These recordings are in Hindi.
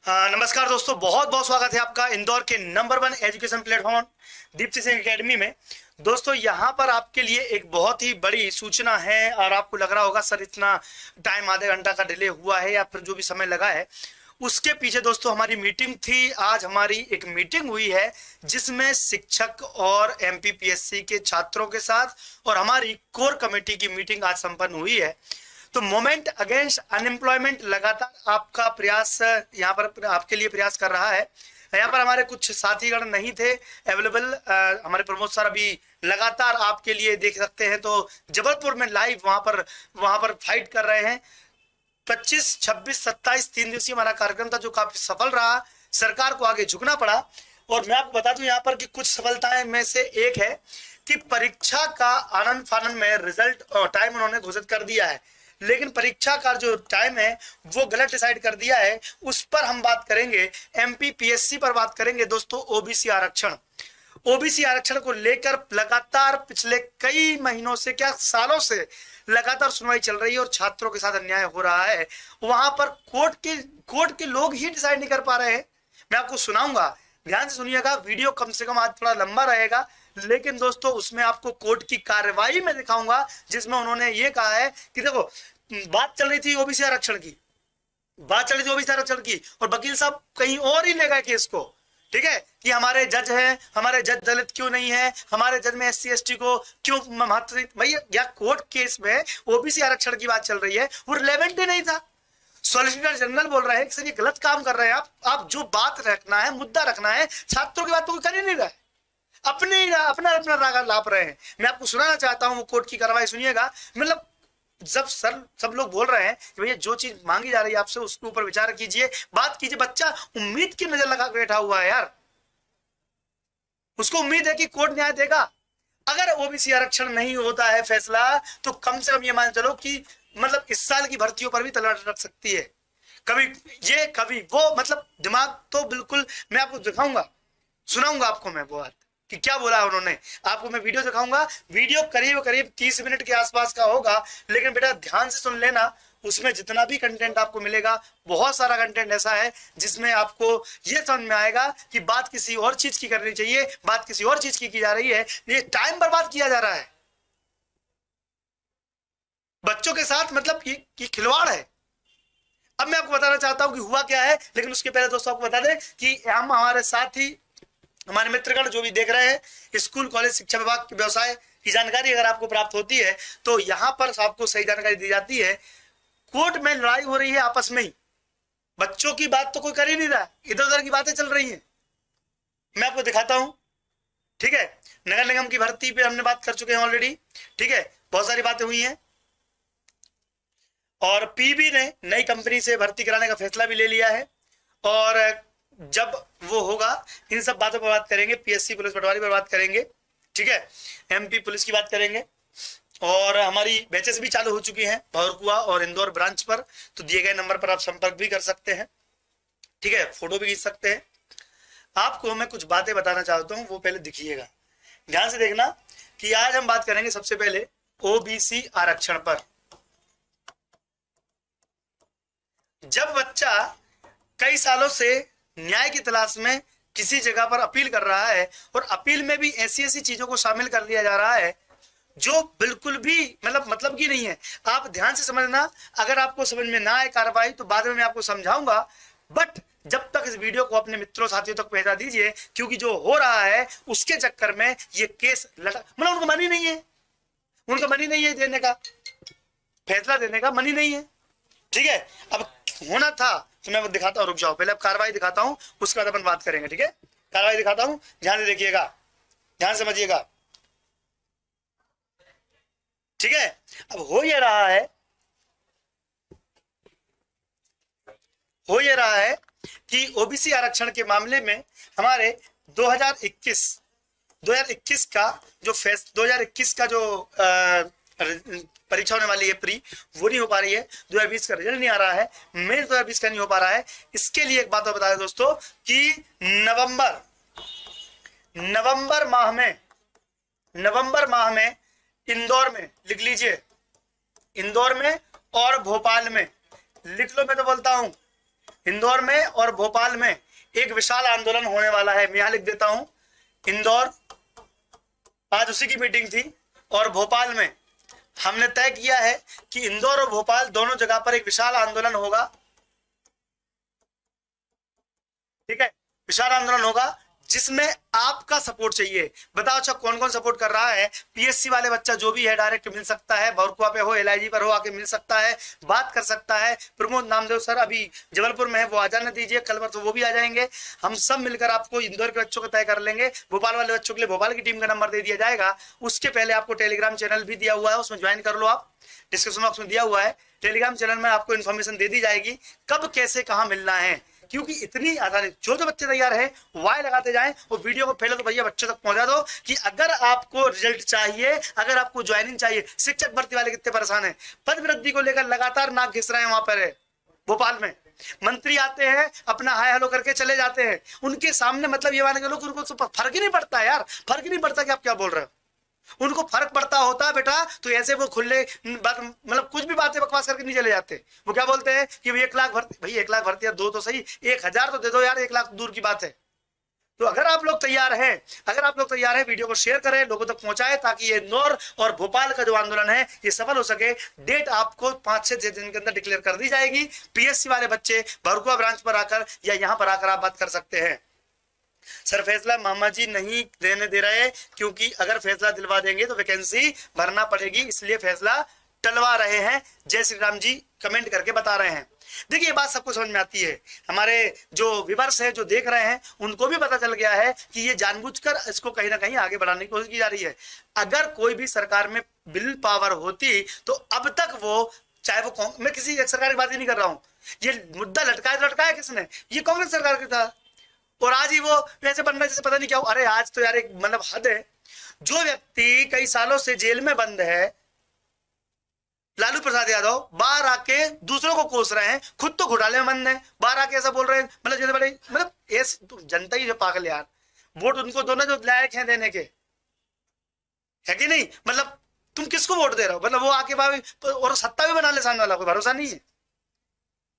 नमस्कार दोस्तों, बहुत बहुत स्वागत है आपका इंदौर के number 1 education platform Deepti Singh academy में। दोस्तों यहाँ पर आपके लिए एक बहुत ही बड़ी सूचना है और आपको लग रहा होगा सर इतना टाइम आधे घंटा का डिले हुआ है या फिर जो भी समय लगा है उसके पीछे दोस्तों हमारी मीटिंग थी। आज हमारी एक मीटिंग हुई है जिसमें शिक्षक और एमपीपीएससी के छात्रों के साथ और हमारी कोर कमेटी की मीटिंग आज संपन्न हुई है। तो मूवमेंट अगेंस्ट अनएम्प्लॉयमेंट लगातार आपका प्रयास यहाँ पर आपके लिए प्रयास कर रहा है। यहाँ पर हमारे कुछ साथीगण नहीं थे अवेलेबल। हमारे प्रमोद सर अभी लगातार आपके लिए देख सकते हैं तो जबलपुर में लाइव वहां पर फाइट कर रहे हैं। 25, 26, 27 3 दिवसीय हमारा कार्यक्रम था जो काफी सफल रहा। सरकार को आगे झुकना पड़ा और मैं आपको बता दूं यहाँ पर कि कुछ सफलताएं में से एक है कि परीक्षा का आनंद फानंद में रिजल्ट और टाइम उन्होंने घोषित कर दिया है, लेकिन परीक्षा का जो टाइम है वो गलत डिसाइड कर दिया है। उस पर हम बात करेंगे। एमपीपीएससी पर बात करेंगे दोस्तों। ओबीसी आरक्षण को लेकर लगातार पिछले कई महीनों से क्या सालों से लगातार सुनवाई चल रही है और छात्रों के साथ अन्याय हो रहा है। वहां पर कोर्ट के लोग ही डिसाइड नहीं कर पा रहे हैं। मैं आपको सुनाऊंगा, ध्यान से सुनिएगा। वीडियो कम से कम आज थोड़ा लंबा रहेगा, लेकिन दोस्तों उसमें आपको कोर्ट की कार्रवाई में दिखाऊंगा जिसमें उन्होंने ये कहा है कि देखो बात चल रही थी ओबीसी आरक्षण की, और वकील साहब कहीं और ही ले गए केस को। ठीक है कि हमारे जज हैं, हमारे जज दलित क्यों नहीं है, हमारे जज में एससी एसटी को क्यों महत्व। भैया या कोर्ट केस में ओबीसी आरक्षण की बात चल रही है, वो रिलेवेंट ही नहीं था। सॉलिसिटर जनरल बोल रहे हैं कि सर ये गलत काम कर रहे हैं आप जो बात रखना है, मुद्दा रखना है, छात्रों की बात तो कोई कर ही नहीं रहा है, अपना राग लाप रहे हैं। मैं आपको सुनाना चाहता हूं वो कोर्ट की कार्रवाई सुनिएगा। मतलब जब सब लोग बोल रहे हैं कि भैया जो चीज मांगी जा रही है आपसे उसके ऊपर विचार कीजिए, बात कीजिए। बच्चा उम्मीद की नजर लगा बैठा हुआ है यार, उसको उम्मीद है कि कोर्ट न्याय देगा। अगर ओबीसी आरक्षण नहीं होता है फैसला तो कम से कम ये मान चलो कि मतलब इस साल की भर्तियों पर भी तलवार रख सकती है, कभी ये कभी वो। मतलब दिमाग तो बिल्कुल, मैं आपको दिखाऊंगा, सुनाऊंगा आपको मैं वो बात कि क्या बोला उन्होंने। आपको मैं वीडियो दिखाऊंगा। वीडियो करीब 30 मिनट के आसपास का होगा, लेकिन बेटा ध्यान से सुन लेना। उसमें जितना भी कंटेंट आपको मिलेगा, बहुत सारा कंटेंट ऐसा है जिसमें आपको ये समझ में आएगा कि बात किसी और चीज की करनी चाहिए, बात किसी और चीज की जा रही है। ये टाइम बर्बाद किया जा रहा है बच्चों के साथ, मतलब ये खिलवाड़ है। अब मैं आपको बताना चाहता हूं कि हुआ क्या है, लेकिन उसके पहले दोस्तों आपको बता दें कि हम हमारे साथ ही हमारे मित्रगण जो भी देख रहे हैं, स्कूल कॉलेज शिक्षा विभाग के व्यवसाय की जानकारी अगर आपको प्राप्त होती है तो यहां पर आपको सही जानकारी दी जाती है। कोर्ट में लड़ाई हो रही है आपस में ही, बच्चों की बात तो कोई कर ही नहीं रहा, इधर उधर की बातें चल रही हैं। मैं आपको दिखाता हूं। ठीक है, नगर निगम की भर्ती पे हमने बात कर चुके हैं ऑलरेडी। ठीक है, बहुत सारी बातें हुई हैं और पीबी ने नई कंपनी से भर्ती कराने का फैसला भी ले लिया है। और जब वो होगा इन सब बातों पर बात करेंगे। पीएससी पुलिस पटवारी पर बात करेंगे, ठीक है, एमपी पुलिस की बात करेंगे और हमारी बैचेस भी चालू हो चुकी हैं भौरकुआ और इंदौर ब्रांच पर। तो दिए गए नंबर पर आप संपर्क भी कर सकते हैं, ठीक है, फोटो भी खींच सकते हैं। आपको मैं कुछ बातें बताना चाहता हूं, वो पहले दिखिएगा, ध्यान से देखना कि आज हम बात करेंगे सबसे पहले ओबीसी आरक्षण पर। जब बच्चा कई सालों से न्याय की तलाश में किसी जगह पर अपील कर रहा है और अपील में भी ऐसी चीजों को शामिल कर लिया जा रहा है जो बिल्कुल भी मतलब की नहीं है। आप ध्यान से समझना, अगर आपको समझ में ना आए कार्रवाई तो बाद में मैं आपको समझाऊंगा, बट जब तक इस वीडियो को अपने मित्रों साथियों तक पहुंचा दीजिए, क्योंकि जो हो रहा है उसके चक्कर में ये केस लगा, मतलब उनको मन ही नहीं है, देने का फैसला देने का मन ही नहीं है। ठीक है, अब होना था तो मैं वो दिखाता हूं, रुक जाओ, पहले अब कार्रवाई दिखाता हूं, उसके बाद अपन बात करेंगे। ठीक है, कार्रवाई दिखाता हूं, ध्यान से देखिएगा, ध्यान समझिएगा। ठीक है, अब हो ये रहा है कि ओबीसी आरक्षण के मामले में हमारे 2021 का जो परीक्षा होने वाली है प्री, वो नहीं हो पा रही है। 2020 का रिजल्ट नहीं आ रहा है, मेन 2020 का नहीं हो पा रहा है। इसके लिए एक बात और बता दें दोस्तों कि नवंबर माह में इंदौर में, लिख लीजिए, इंदौर में और भोपाल में, लिख लो, मैं तो बोलता हूं इंदौर में और भोपाल में एक विशाल आंदोलन होने वाला है। मैं यहां लिख देता हूं, इंदौर, आज उसी की मीटिंग थी, और भोपाल में हमने तय किया है कि इंदौर और भोपाल दोनों जगह पर एक विशाल आंदोलन होगा। ठीक है, विशाल आंदोलन होगा जिसमें आपका सपोर्ट चाहिए। बताओ अच्छा कौन कौन सपोर्ट कर रहा है? पीएससी वाले बच्चा जो भी है डायरेक्ट मिल सकता है, बरकुआ पे हो, एलआईजी पर हो, आके मिल सकता है, बात कर सकता है। प्रमोद नामदेव सर अभी जबलपुर में है, वो आ जाने दीजिए, कल तो वो भी आ जाएंगे। हम सब मिलकर आपको इंदौर के बच्चों को तय कर लेंगे। भोपाल वाले बच्चों के लिए भोपाल की टीम का नंबर दे दिया जाएगा। उसके पहले आपको टेलीग्राम चैनल भी दिया हुआ है, उसमें ज्वाइन कर लो आप, डिस्क्रिप्शन बॉक्स में दिया हुआ है। टेलीग्राम चैनल में आपको इन्फॉर्मेशन दे दी जाएगी कब कैसे कहाँ मिलना है, क्योंकि इतनी आसानी, जो जो बच्चे तैयार है वाई लगाते जाएं और वीडियो को पहले तो भैया बच्चों तक पहुंचा दो कि अगर आपको रिजल्ट चाहिए, अगर आपको ज्वाइनिंग चाहिए। शिक्षक भर्ती वाले कितने परेशान हैं, पद वृद्धि को लेकर लगातार नाक घिस रहे हैं। वहां पर है भोपाल में मंत्री आते हैं, अपना हाय हेलो करके चले जाते हैं, उनके सामने मतलब ये माने लोग, उनको फर्क ही नहीं पड़ता यार, फर्क ही नहीं पड़ता कि आप क्या बोल रहे हो। उनको फर्क पड़ता होता बेटा तो ऐसे वो खुले बात, मतलब कुछ भी बातें बकवास करके नहीं चले जाते। वो क्या बोलते हैं कि 1 लाख भर्ती, भाई 1 लाख भर्ती है, 2 तो सही, 1000 तो दे दो यार, 1 लाख दूर की बात है। तो अगर आप लोग तैयार हैं, वीडियो को शेयर करें, लोगों तक पहुंचाएं, ताकि ये इंदौर और भोपाल का जो आंदोलन है ये सफल हो सके। डेट आपको 5-6 दिन के अंदर डिक्लेयर कर दी जाएगी। पीएससी वाले बच्चे भरकुआ ब्रांच पर आकर या यहां पर आकर आप बात कर सकते हैं। सर फैसला मामा जी नहीं देने दे रहे, क्योंकि अगर फैसला दिलवा देंगे तो वैकेंसी भरना पड़ेगी, इसलिए फैसला टलवा रहे हैं। जय श्री राम जी कमेंट करके बता रहे हैं। देखिए ये बात सबको समझ में आती है, हमारे जो व्यूअर्स है, जो देख रहे हैं, उनको भी पता चल गया है कि ये जानबूझकर इसको कहीं ना कहीं आगे बढ़ाने की कोशिश की जा रही है। अगर कोई भी सरकार में बिल पावर होती तो अब तक वो, चाहे वो मैं किसी सरकार की बात ही नहीं कर रहा हूं, ये मुद्दा लटकाया किसने? ये कांग्रेस सरकार का था, और आज ही वो वैसे बन रहा है जैसे पता नहीं क्या। अरे आज तो यार एक मतलब हद है। जो व्यक्ति कई सालों से जेल में बंद है, लालू प्रसाद यादव, बाहर आके दूसरों को कोस रहे हैं, खुद तो घोटाले में बंद है, बाहर आके ऐसा बोल रहे हैं, मतलब जैसे बड़े, मतलब ऐसे तो जनता ही जो पागल यार, वोट उनको दोनों जो लायक हैं देने के, है कि नहीं? मतलब तुम किसको वोट दे रहे हो? मतलब वो आके भाई और सत्ता भी बना ले सामने वाला, कोई भरोसा नहीं है।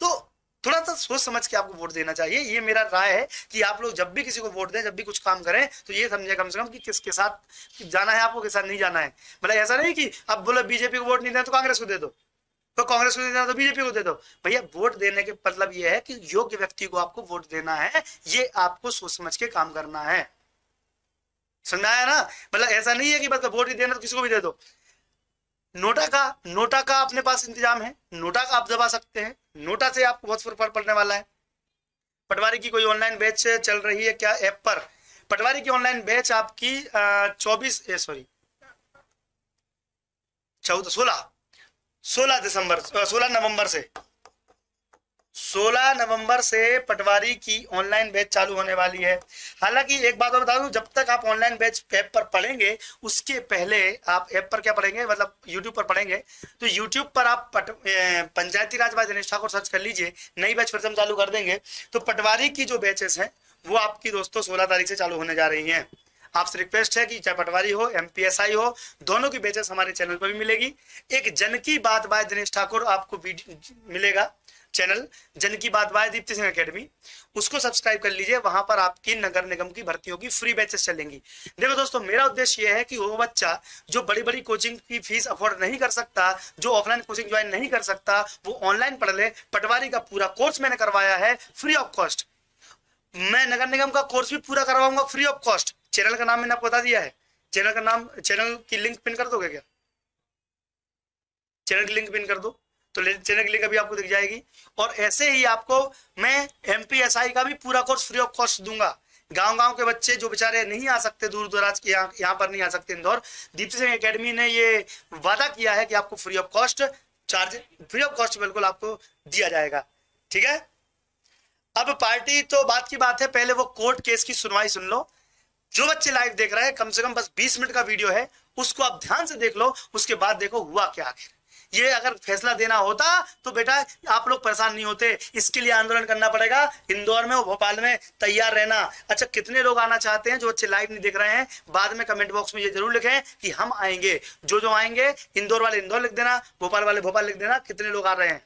तो थोड़ा सा सोच समझ के आपको वोट देना चाहिए। ये मेरा राय है कि आप लोग जब भी किसी को वोट दें, जब भी कुछ काम करें, तो ये समझे कम से कम कि किसके साथ जाना है, आपको किसके साथ नहीं जाना है। मतलब ऐसा नहीं कि अब बोलो बीजेपी को वोट नहीं देना तो कांग्रेस को दे दो, तो कांग्रेस को देना तो बीजेपी को दे दो। भैया वोट देने के मतलब ये है कि योग्य व्यक्ति को आपको वोट देना है, ये आपको सोच समझ के काम करना है। समझ आया ना? मतलब ऐसा नहीं है कि बस वोट ही देना तो किसी को भी दे दो। नोटा का अपने पास इंतजाम है, नोटा का आप दबा सकते हैं, नोटा से आपको बहुत फर्क पड़ने वाला है। पटवारी की कोई ऑनलाइन बैच चल रही है क्या ऐप पर? पटवारी की ऑनलाइन बैच आपकी 16 नवंबर से पटवारी की ऑनलाइन बैच चालू होने वाली है। हालांकि एक बात और बता दूं, जब तक आप ऑनलाइन बैच ऐप पर पढ़ेंगे, उसके पहले आप ऐप पर क्या पढ़ेंगे, मतलब यूट्यूब पर पढ़ेंगे, तो यूट्यूब पर आप पंचायती राज बाय दिनेश ठाकुर सर्च कर लीजिए। नई बैच फिर से हम चालू कर देंगे। तो पटवारी की जो बैचेस हैं वो आपकी दोस्तों 16 तारीख से चालू होने जा रही हैं। आपसे रिक्वेस्ट है कि चाहे पटवारी हो, एमपीएसआई हो, दोनों की बैचेस हमारे चैनल पर भी मिलेगी। एक जन की बात बाय दिनेश ठाकुर आपको मिलेगा, चैनल जन की बात बाय दीप्ति सिंह एकेडमी, उसको सब्सक्राइब कर लीजिए। वहां पर आपकी नगर निगम की भर्तियों की फ्री बैचेस चलेंगी। देखो दोस्तों, मेरा उद्देश्य यह है कि वो बच्चा जो बड़ी बड़ी कोचिंग की फीस अफोर्ड नहीं कर सकता, जो ऑफलाइन कोचिंग ज्वाइन नहीं कर सकता, वो ऑनलाइन पढ़ ले। पटवारी का पूरा कोर्स मैंने करवाया है फ्री ऑफ कॉस्ट। मैं नगर निगम का कोर्स भी पूरा करवाऊंगा फ्री ऑफ कॉस्ट। चैनल का नाम मैंने आपको बता दिया है, चैनल का नाम, चैनल की लिंक पिन कर दोगे क्या? चैनल की लिंक पिन कर दो तो चैनल की लिंक अभी आपको दिख जाएगी। और ऐसे ही आपको मैं एमपीएसआई का भी पूरा कोर्स फ्री ऑफ कॉस्ट दूंगा। गांव के बच्चे जो बेचारे नहीं आ सकते, दूर दराज के यहाँ पर नहीं आ सकते इंदौर, दीप्ति सिंह एकेडमी ने ये वादा किया है कि आपको फ्री ऑफ कॉस्ट बिल्कुल आपको दिया जाएगा। ठीक है, अब पार्टी तो बात की बात है, पहले वो कोर्ट केस की सुनवाई सुन लो। जो बच्चे लाइव देख रहे हैं, कम से कम बस 20 मिनट का वीडियो है, उसको आप ध्यान से देख लो, उसके बाद देखो हुआ क्या आखिर। ये अगर फैसला देना होता तो बेटा आप लोग परेशान नहीं होते। इसके लिए आंदोलन करना पड़ेगा इंदौर में और भोपाल में, तैयार रहना। अच्छा, कितने लोग आना चाहते हैं? जो बच्चे लाइव नहीं देख रहे हैं, बाद में कमेंट बॉक्स में ये जरूर लिखें कि हम आएंगे। जो आएंगे, इंदौर वाले इंदौर लिख देना, भोपाल वाले भोपाल लिख देना, कितने लोग आ रहे हैं।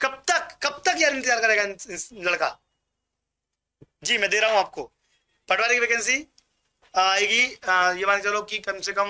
कब तक यार इंतजार करेगा लड़का। जी मैं दे रहा हूं आपको, पटवारी की वैकेंसी आएगी ये मान के चलो कि कम से कम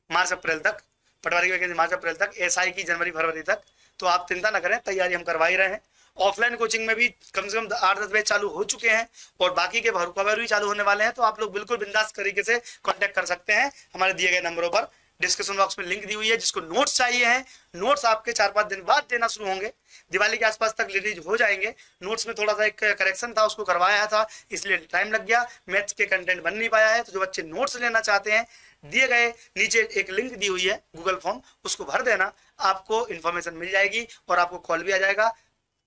मार्च अप्रैल तक, पटवारी की वैकेंसी मार्च अप्रैल तक, एसआई की जनवरी फरवरी तक। तो आप चिंता ना करें, तैयारी हम करवा ही रहे हैं। ऑफलाइन कोचिंग में भी कम से कम 8-10 बैच चालू हो चुके हैं और बाकी के भर भी चालू होने वाले हैं। तो आप लोग बिल्कुल बिंदास तरीके से कांटेक्ट कर सकते हैं हमारे दिए गए नंबरों पर। डिस्क्रिप्शन बॉक्स में लिंक दी हुई है। जिसको नोट्स चाहिए हैं, नोट्स आपके 4-5 दिन बाद देना शुरू होंगे, दिवाली के आसपास तक रिलीज हो जाएंगे। नोट्स में थोड़ा सा एक करेक्शन था, उसको करवाया था, इसलिए टाइम लग गया, मैथ्स के कंटेंट बन नहीं पाया है। तो जो बच्चे नोट्स लेना चाहते हैं, दिए गए नीचे एक लिंक दी हुई है गूगल फॉर्म, उसको भर देना, आपको इन्फॉर्मेशन मिल जाएगी और आपको कॉल भी आ जाएगा।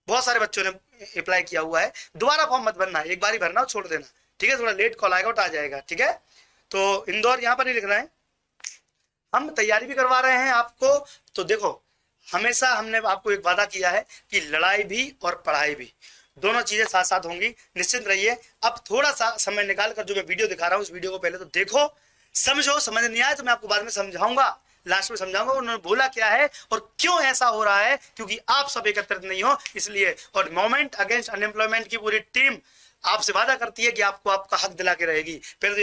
बहुत सारे बच्चों ने अप्लाई किया हुआ है। दोबारा फॉर्म मत भरना, एक बार ही भरना और छोड़ देना, ठीक है। थोड़ा लेट कॉल आएगा और आ जाएगा, ठीक है। तो इंदौर यहाँ पर नहीं लिखना है, हम तैयारी भी करवा रहे हैं आपको। तो देखो, हमेशा हमने आपको एक वादा किया है कि लड़ाई भी और पढ़ाई भी, दोनों चीजें साथ साथ होंगी, निश्चिंत रहिए। अब थोड़ा सा समय निकाल कर जो मैं वीडियो दिखा रहा हूँ, उस वीडियो को पहले तो देखो, समझो। समझ नहीं आए तो मैं आपको बाद में समझाऊंगा, लास्ट में समझाऊंगा उन्होंने बोला क्या है और क्यों ऐसा हो रहा है, क्योंकि आप सब एकत्रित नहीं हो इसलिए। और मूवमेंट अगेंस्ट अनएम्प्लॉयमेंट की पूरी टीम आपसे वादा करती है कि आपको आपका हक दिला के रहेगी। पहले